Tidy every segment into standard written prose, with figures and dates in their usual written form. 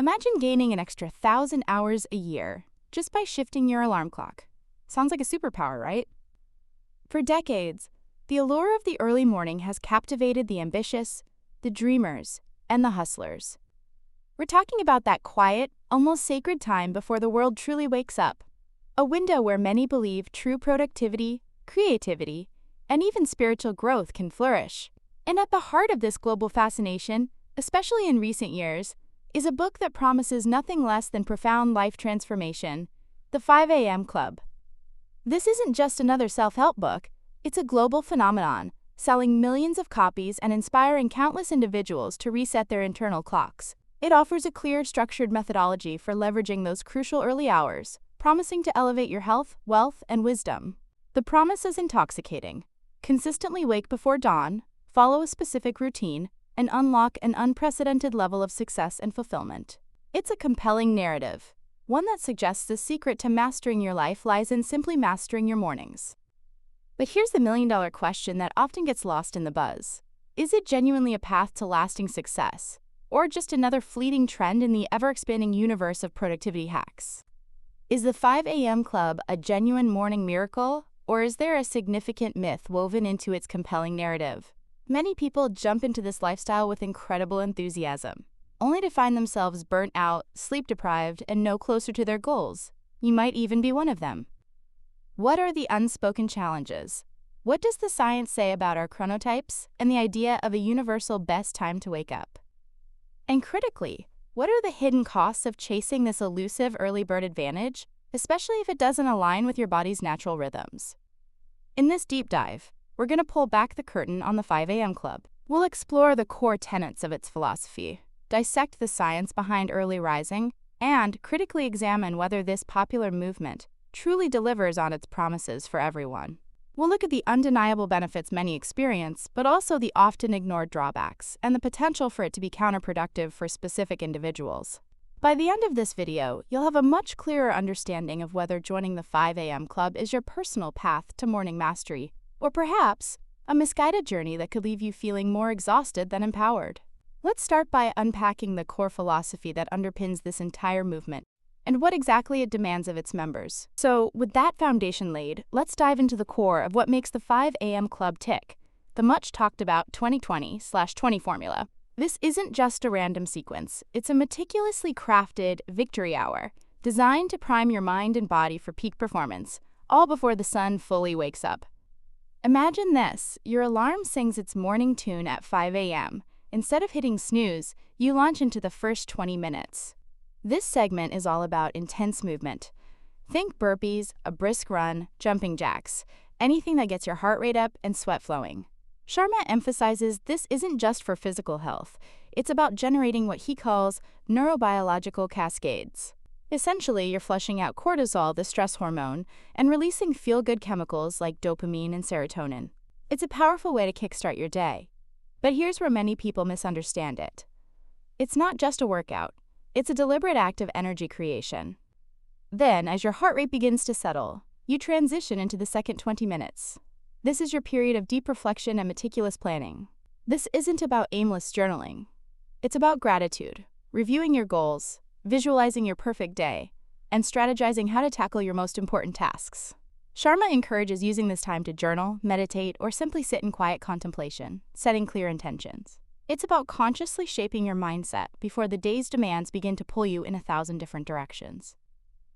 Imagine gaining an extra 1,000 hours a year just by shifting your alarm clock. Sounds like a superpower, right? For decades, the allure of the early morning has captivated the ambitious, the dreamers, and the hustlers. We're talking about that quiet, almost sacred time before the world truly wakes up. A window where many believe true productivity, creativity, and even spiritual growth can flourish. And at the heart of this global fascination, especially in recent years, is a book that promises nothing less than profound life transformation, The 5 a.m. Club. This isn't just another self-help book, it's a global phenomenon, selling millions of copies and inspiring countless individuals to reset their internal clocks. It offers a clear, structured methodology for leveraging those crucial early hours, promising to elevate your health, wealth, and wisdom. The promise is intoxicating. Consistently wake before dawn, follow a specific routine, and unlock an unprecedented level of success and fulfillment. It's a compelling narrative, one that suggests the secret to mastering your life lies in simply mastering your mornings. But here's the million-dollar question that often gets lost in the buzz. Is it genuinely a path to lasting success, or just another fleeting trend in the ever-expanding universe of productivity hacks? Is the 5 a.m. Club a genuine morning miracle, or is there a significant myth woven into its compelling narrative? Many people jump into this lifestyle with incredible enthusiasm, only to find themselves burnt out, sleep-deprived, and no closer to their goals. You might even be one of them. What are the unspoken challenges? What does the science say about our chronotypes and the idea of a universal best time to wake up? And critically, what are the hidden costs of chasing this elusive early bird advantage, especially if it doesn't align with your body's natural rhythms? In this deep dive, we're going to pull back the curtain on the 5 a.m. Club. We'll explore the core tenets of its philosophy, dissect the science behind early rising, and critically examine whether this popular movement truly delivers on its promises for everyone. We'll look at the undeniable benefits many experience, but also the often ignored drawbacks and the potential for it to be counterproductive for specific individuals. By the end of this video, you'll have a much clearer understanding of whether joining the 5 a.m. Club is your personal path to morning mastery, or perhaps a misguided journey that could leave you feeling more exhausted than empowered. Let's start by unpacking the core philosophy that underpins this entire movement and what exactly it demands of its members. So, with that foundation laid, let's dive into the core of what makes the 5 a.m. Club tick, the much talked about 20/20 formula. This isn't just a random sequence, it's a meticulously crafted victory hour designed to prime your mind and body for peak performance, all before the sun fully wakes up. Imagine this, your alarm sings its morning tune at 5 a.m. Instead of hitting snooze, you launch into the first 20 minutes. This segment is all about intense movement. Think burpees, a brisk run, jumping jacks, anything that gets your heart rate up and sweat flowing. Sharma emphasizes this isn't just for physical health, it's about generating what he calls neurobiological cascades. Essentially, you're flushing out cortisol, the stress hormone, and releasing feel-good chemicals like dopamine and serotonin. It's a powerful way to kickstart your day. But here's where many people misunderstand it. It's not just a workout. It's a deliberate act of energy creation. Then, as your heart rate begins to settle, you transition into the second 20 minutes. This is your period of deep reflection and meticulous planning. This isn't about aimless journaling. It's about gratitude, reviewing your goals, visualizing your perfect day, and strategizing how to tackle your most important tasks. Sharma encourages using this time to journal, meditate, or simply sit in quiet contemplation, setting clear intentions. It's about consciously shaping your mindset before the day's demands begin to pull you in 1,000 different directions.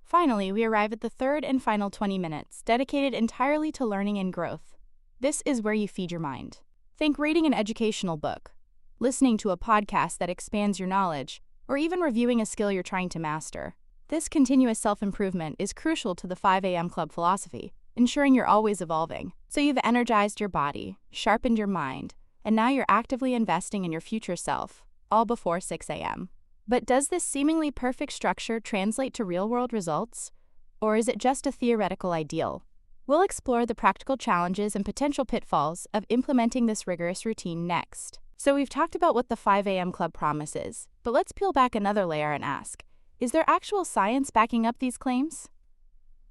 Finally, we arrive at the third and final 20 minutes, dedicated entirely to learning and growth. This is where you feed your mind. Think reading an educational book, listening to a podcast that expands your knowledge, or even reviewing a skill you're trying to master. This continuous self-improvement is crucial to the 5 a.m. Club philosophy, ensuring you're always evolving. So you've energized your body, sharpened your mind, and now you're actively investing in your future self, all before 6 a.m. But does this seemingly perfect structure translate to real-world results? Or is it just a theoretical ideal? We'll explore the practical challenges and potential pitfalls of implementing this rigorous routine next. So we've talked about what the 5 a.m. Club promises, but let's peel back another layer and ask, is there actual science backing up these claims?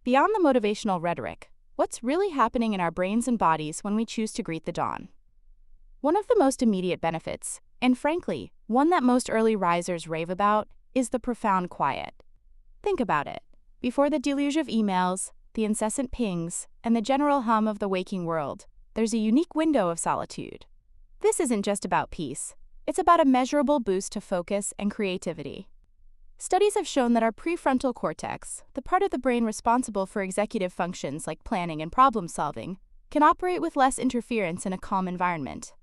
Beyond the motivational rhetoric, what's really happening in our brains and bodies when we choose to greet the dawn? One of the most immediate benefits, and frankly, one that most early risers rave about, is the profound quiet. Think about it. Before the deluge of emails, the incessant pings, and the general hum of the waking world, there's a unique window of solitude. This isn't just about peace. It's about a measurable boost to focus and creativity. Studies have shown that our prefrontal cortex, the part of the brain responsible for executive functions like planning and problem solving, can operate with less interference in a calm environment.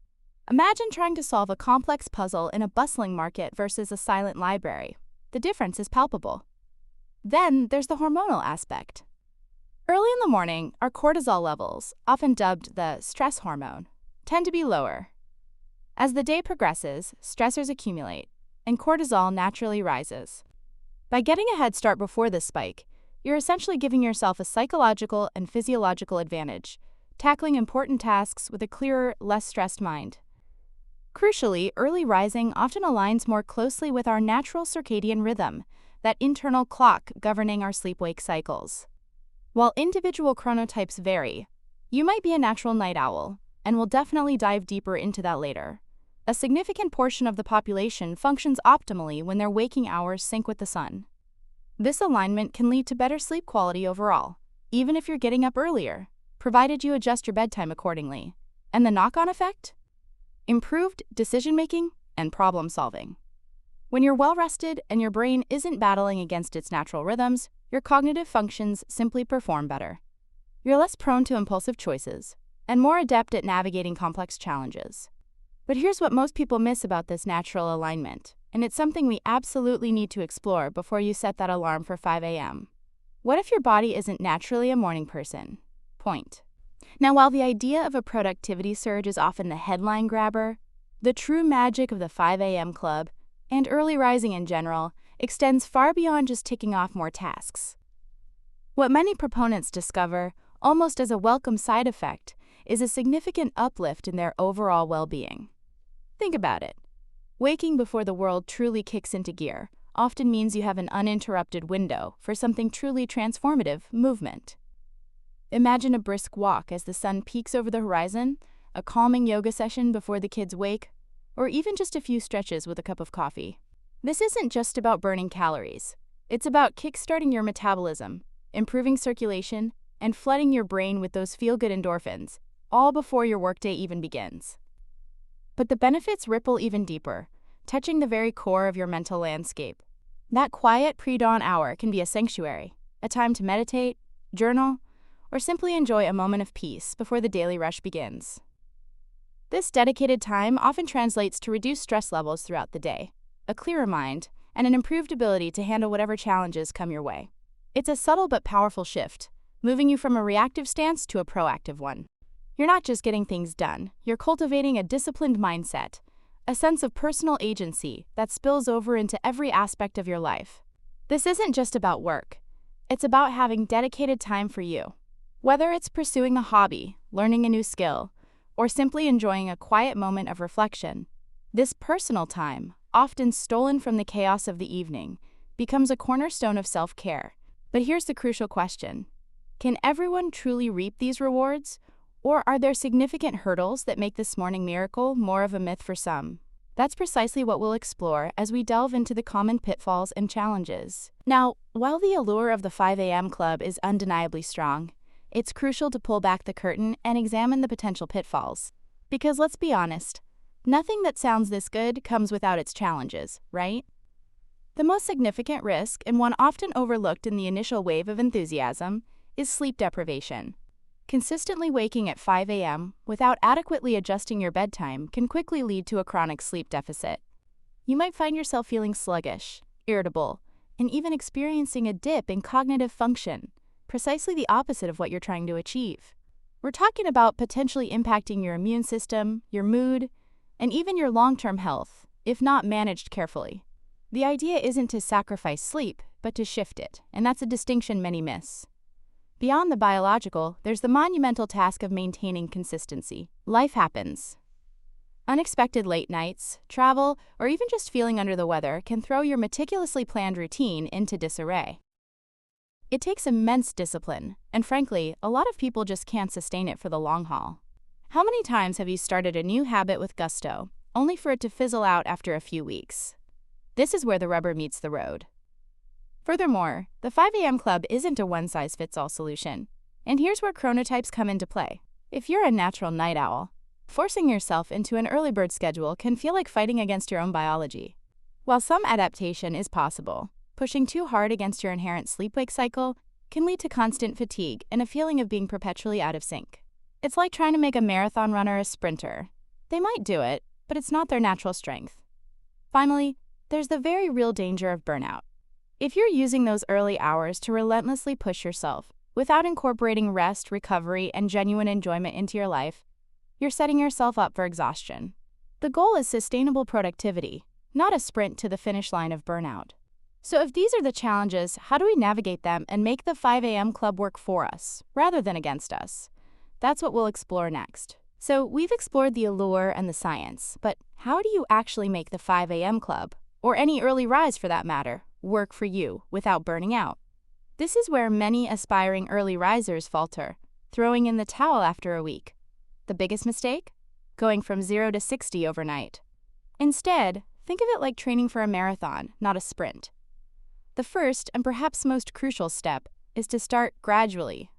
Imagine trying to solve a complex puzzle in a bustling market versus a silent library. The difference is palpable. Then there's the hormonal aspect. Early in the morning, our cortisol levels, often dubbed the stress hormone, tend to be lower. As the day progresses, stressors accumulate, and cortisol naturally rises. By getting a head start before this spike, you're essentially giving yourself a psychological and physiological advantage, tackling important tasks with a clearer, less stressed mind. Crucially, early rising often aligns more closely with our natural circadian rhythm, that internal clock governing our sleep-wake cycles. While individual chronotypes vary, you might be a natural night owl, and we'll definitely dive deeper into that later. A significant portion of the population functions optimally when their waking hours sync with the sun. This alignment can lead to better sleep quality overall, even if you're getting up earlier, provided you adjust your bedtime accordingly. And the knock-on effect? Improved decision-making and problem-solving. When you're well-rested and your brain isn't battling against its natural rhythms, your cognitive functions simply perform better. You're less prone to impulsive choices and more adept at navigating complex challenges. But here's what most people miss about this natural alignment, and it's something we absolutely need to explore before you set that alarm for 5 a.m. What if your body isn't naturally a morning person? Point. Now, while the idea of a productivity surge is often the headline grabber, the true magic of the 5 a.m. club, and early rising in general, extends far beyond just ticking off more tasks. What many proponents discover, almost as a welcome side effect, is a significant uplift in their overall well-being. Think about it. Waking before the world truly kicks into gear often means you have an uninterrupted window for something truly transformative movement. Imagine a brisk walk as the sun peeks over the horizon, a calming yoga session before the kids wake, or even just a few stretches with a cup of coffee. This isn't just about burning calories. It's about kickstarting your metabolism, improving circulation, and flooding your brain with those feel-good endorphins, all before your workday even begins. But the benefits ripple even deeper, touching the very core of your mental landscape. That quiet pre-dawn hour can be a sanctuary, a time to meditate, journal, or simply enjoy a moment of peace before the daily rush begins. This dedicated time often translates to reduced stress levels throughout the day, a clearer mind, and an improved ability to handle whatever challenges come your way. It's a subtle but powerful shift, moving you from a reactive stance to a proactive one. You're not just getting things done, you're cultivating a disciplined mindset, a sense of personal agency that spills over into every aspect of your life. This isn't just about work. It's about having dedicated time for you. Whether it's pursuing a hobby, learning a new skill, or simply enjoying a quiet moment of reflection, this personal time, often stolen from the chaos of the evening, becomes a cornerstone of self-care. But here's the crucial question. Can everyone truly reap these rewards? Or are there significant hurdles that make this morning miracle more of a myth for some? That's precisely what we'll explore as we delve into the common pitfalls and challenges. Now, while the allure of the 5 a.m. club is undeniably strong, it's crucial to pull back the curtain and examine the potential pitfalls. Because let's be honest, nothing that sounds this good comes without its challenges, right? The most significant risk, and one often overlooked in the initial wave of enthusiasm, is sleep deprivation. Consistently waking at 5 a.m. without adequately adjusting your bedtime can quickly lead to a chronic sleep deficit. You might find yourself feeling sluggish, irritable, and even experiencing a dip in cognitive function, precisely the opposite of what you're trying to achieve. We're talking about potentially impacting your immune system, your mood, and even your long-term health, if not managed carefully. The idea isn't to sacrifice sleep, but to shift it, and that's a distinction many miss. Beyond the biological, there's the monumental task of maintaining consistency. Life happens. Unexpected late nights, travel, or even just feeling under the weather can throw your meticulously planned routine into disarray. It takes immense discipline, and frankly, a lot of people just can't sustain it for the long haul. How many times have you started a new habit with gusto, only for it to fizzle out after a few weeks? This is where the rubber meets the road. Furthermore, the 5 a.m. club isn't a one-size-fits-all solution. And here's where chronotypes come into play. If you're a natural night owl, forcing yourself into an early bird schedule can feel like fighting against your own biology. While some adaptation is possible, pushing too hard against your inherent sleep-wake cycle can lead to constant fatigue and a feeling of being perpetually out of sync. It's like trying to make a marathon runner a sprinter. They might do it, but it's not their natural strength. Finally, there's the very real danger of burnout. If you're using those early hours to relentlessly push yourself without incorporating rest, recovery, and genuine enjoyment into your life, you're setting yourself up for exhaustion. The goal is sustainable productivity, not a sprint to the finish line of burnout. So if these are the challenges, how do we navigate them and make the 5 a.m. club work for us, rather than against us? That's what we'll explore next. So we've explored the allure and the science, but how do you actually make the 5 a.m. club, or any early rise for that matter, work for you without burning out? This is where many aspiring early risers falter, throwing in the towel after a week. The biggest mistake? Going from 0 to 60 overnight. Instead, think of it like training for a marathon, not a sprint. The first and perhaps most crucial step is to start gradually.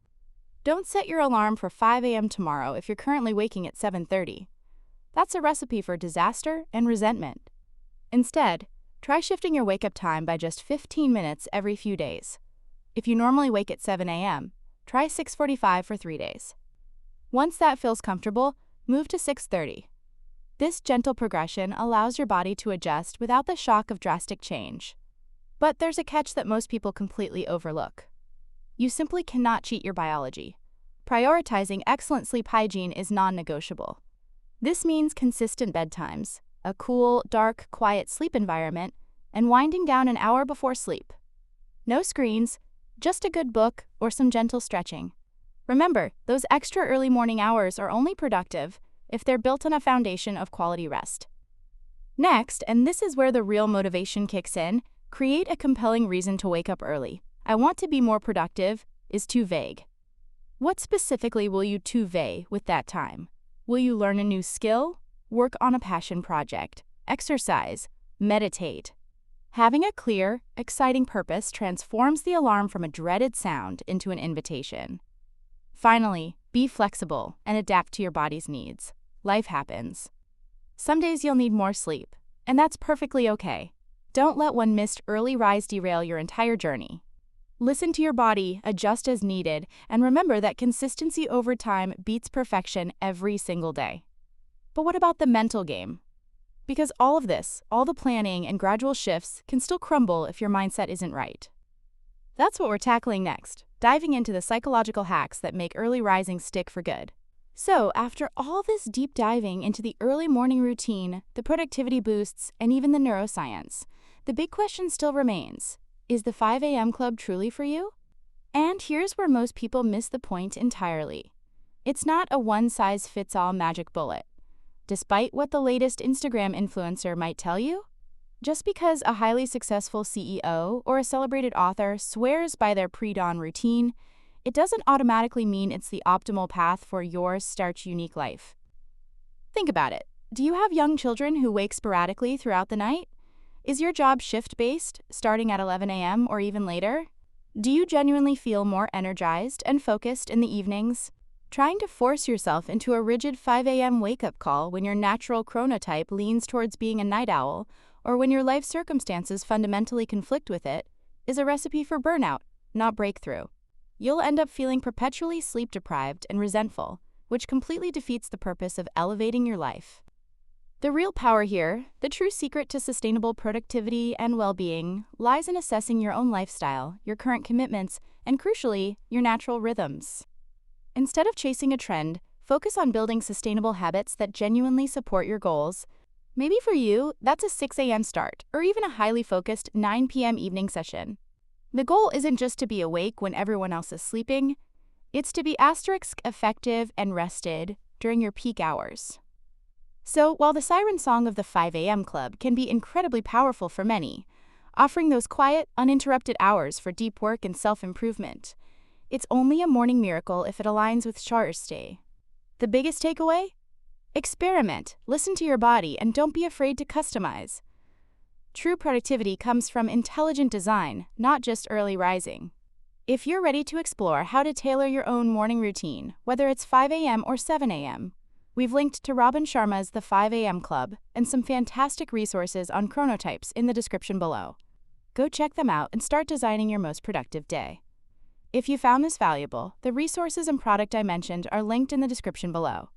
Don't set your alarm for 5 a.m. tomorrow if you're currently waking at 7:30. That's a recipe for disaster and resentment. Instead, try shifting your wake-up time by just 15 minutes every few days. If you normally wake at 7 a.m., try 6:45 for 3 days. Once that feels comfortable, move to 6:30. This gentle progression allows your body to adjust without the shock of drastic change. But there's a catch that most people completely overlook. You simply cannot cheat your biology. Prioritizing excellent sleep hygiene is non-negotiable. This means consistent bedtimes, a cool, dark, quiet sleep environment, and winding down an hour before sleep. No screens, just a good book or some gentle stretching. Remember, those extra early morning hours are only productive if they're built on a foundation of quality rest. Next, and this is where the real motivation kicks in, create a compelling reason to wake up early. "I want to be more productive" is too vague. What specifically will you convey with that time? Will you learn a new skill, work on a passion project, exercise, meditate? Having a clear, exciting purpose transforms the alarm from a dreaded sound into an invitation. Finally, be flexible and adapt to your body's needs. Life happens. Some days you'll need more sleep, and that's perfectly okay. Don't let one missed early rise derail your entire journey. Listen to your body, adjust as needed, and remember that consistency over time beats perfection every single day. But what about the mental game? Because all of this, all the planning and gradual shifts, can still crumble if your mindset isn't right. That's what we're tackling next, diving into the psychological hacks that make early rising stick for good. So, after all this deep diving into the early morning routine, the productivity boosts, and even the neuroscience, the big question still remains: is the 5 a.m. club truly for you? And here's where most people miss the point entirely. It's not a one-size-fits-all magic bullet. Despite what the latest Instagram influencer might tell you, just because a highly successful CEO or a celebrated author swears by their pre-dawn routine, it doesn't automatically mean it's the optimal path for your starch unique life. Think about it. Do you have young children who wake sporadically throughout the night? Is your job shift-based, starting at 11 a.m. or even later? Do you genuinely feel more energized and focused in the evenings? Trying to force yourself into a rigid 5 a.m. wake-up call when your natural chronotype leans towards being a night owl, or when your life circumstances fundamentally conflict with it, is a recipe for burnout, not breakthrough. You'll end up feeling perpetually sleep-deprived and resentful, which completely defeats the purpose of elevating your life. The real power here, the true secret to sustainable productivity and well-being, lies in assessing your own lifestyle, your current commitments, and crucially, your natural rhythms. Instead of chasing a trend, focus on building sustainable habits that genuinely support your goals. Maybe for you, that's a 6 a.m. start, or even a highly focused 9 p.m. evening session. The goal isn't just to be awake when everyone else is sleeping, it's to be effective and rested during your peak hours. So, while the siren song of the 5 a.m. club can be incredibly powerful for many, offering those quiet, uninterrupted hours for deep work and self-improvement, it's only a morning miracle if it aligns with Charterstay. The biggest takeaway? Experiment, listen to your body, and don't be afraid to customize. True productivity comes from intelligent design, not just early rising. If you're ready to explore how to tailor your own morning routine, whether it's 5 a.m. or 7 a.m., we've linked to Robin Sharma's The 5 a.m. Club and some fantastic resources on chronotypes in the description below. Go check them out and start designing your most productive day. If you found this valuable, the resources and product I mentioned are linked in the description below.